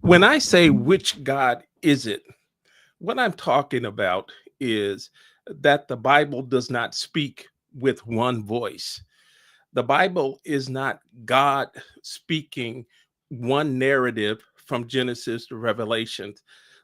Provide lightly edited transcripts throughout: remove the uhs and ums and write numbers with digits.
When I say which God is it, what I'm talking about is that the Bible does not speak with one voice. The Bible is not God speaking one narrative from Genesis to Revelation.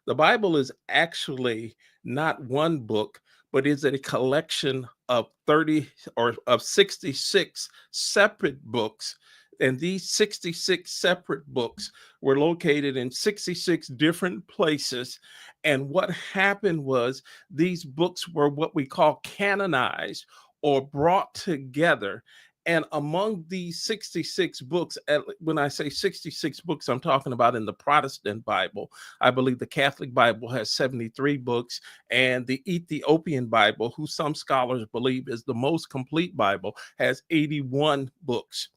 The Bible is actually not one book, but is a collection of 30 or of 66 separate books. And these 66 separate books were located in 66 different places. And what happened was these books were what we call canonized or brought together. And among these 66 books, when I say 66 books, I'm talking about in the Protestant Bible. I believe the Catholic Bible has 73 books, and the Ethiopian Bible, who some scholars believe is the most complete Bible, has 81 books.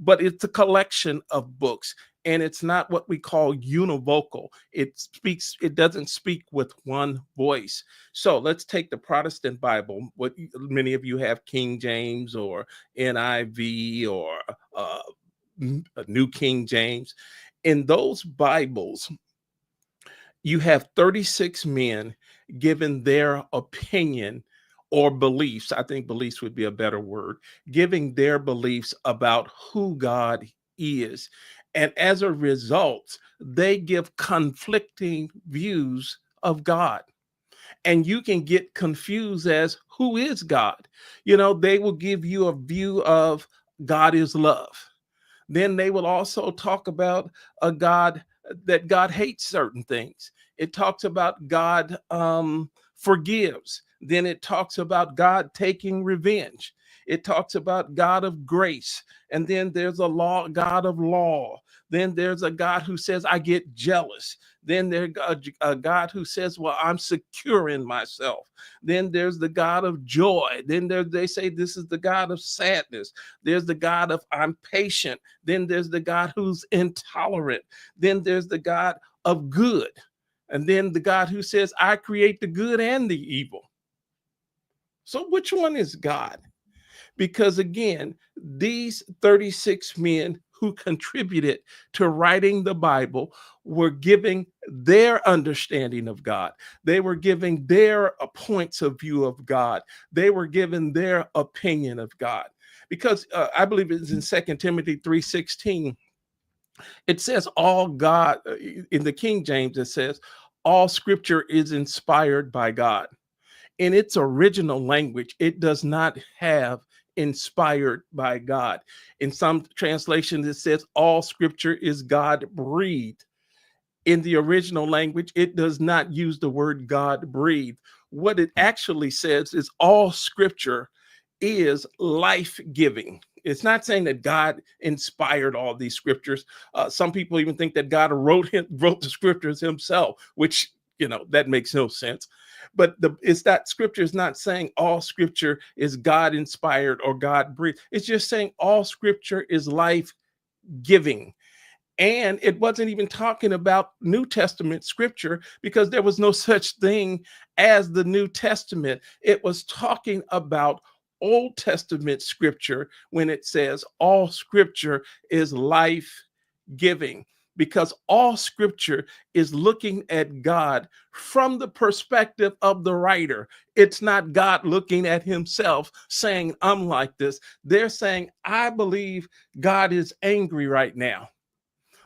But it's a collection of books, and it's not what we call univocal. It doesn't speak with one voice. So let's take the Protestant Bible, what many of you have, King James or NIV or uh, New King James. In those Bibles, you have 36 men giving their opinion or beliefs. I think beliefs would be a better word, giving their beliefs about who God is. And as a result, they give conflicting views of God. And you can get confused as who is God. They will give you a view of God is love. Then they will also talk about a God that God hates certain things. It talks about God forgives. Then it talks about God taking revenge. It talks about God of grace. And then there's God of law. Then there's a God who says, I get jealous. Then there's a God who says, well, I'm secure in myself. Then there's the God of joy. Then they say this is the God of sadness. There's the God of I'm patient. Then there's the God who's intolerant. Then there's the God of good. And then the God who says, I create the good and the evil. So which one is God? Because again, these 36 men who contributed to writing the Bible were giving their understanding of God. They were giving their points of view of God. They were giving their opinion of God. Because I believe it's in 2 Timothy 3:16. It says all God, in the King James, it says all scripture is inspired by God. In its original language, it does not have inspired by God. In some translations, it says all scripture is God breathed. In the original language, it does not use the word God breathed. What it actually says is all scripture is life giving. It's not saying that God inspired all these scriptures. Some people even think that God wrote the scriptures himself, which that makes no sense. But it's that scripture is not saying all scripture is God inspired or God breathed. It's just saying all scripture is life giving. And it wasn't even talking about New Testament scripture because there was no such thing as the New Testament. It was talking about Old Testament scripture when it says all scripture is life giving, because all scripture is looking at God from the perspective of the writer. It's not God looking at himself saying, I'm like this. They're saying, I believe God is angry right now.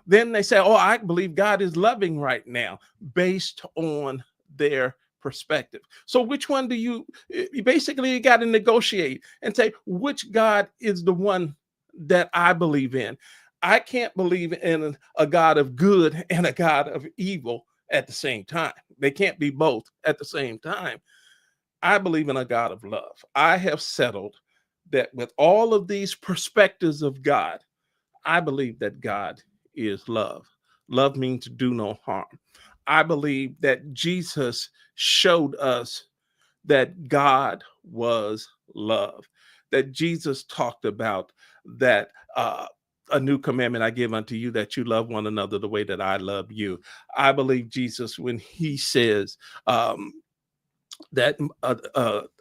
Then they say, oh, I believe God is loving right now, based on their perspective. So which one do you basically got to negotiate and say, which God is the one that I believe in? I can't believe in a God of good and a God of evil at the same time. They can't be both at the same time. I believe in a God of love. I have settled that with all of these perspectives of God, I believe that God is love. Love means do no harm. I believe that Jesus showed us that God was love, that Jesus talked about that a new commandment I give unto you, that you love one another the way that I love you. I believe Jesus when he says, that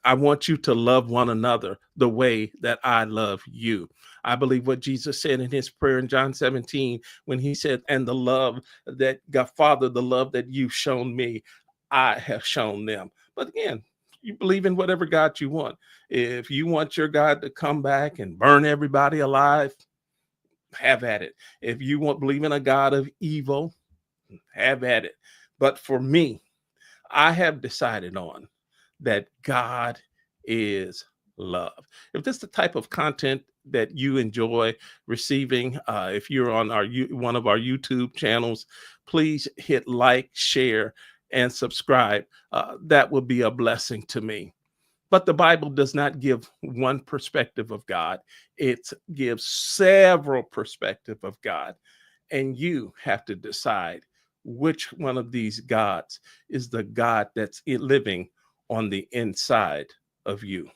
I want you to love one another the way that I love you. I believe what Jesus said in his prayer in John 17, when he said, and the love that God, Father, the love that you've shown me, I have shown them. But again, you believe in whatever God you want. If you want your God to come back and burn everybody alive, have at it. If you want believe in a God of evil, have at it. But for me, I have decided on that God is love. If this is the type of content that you enjoy receiving, if you're on one of our YouTube channels, please hit like, share, and subscribe. That will be a blessing to me. But the Bible does not give one perspective of God. It gives several perspectives of God. And you have to decide which one of these gods is the God that's living on the inside of you.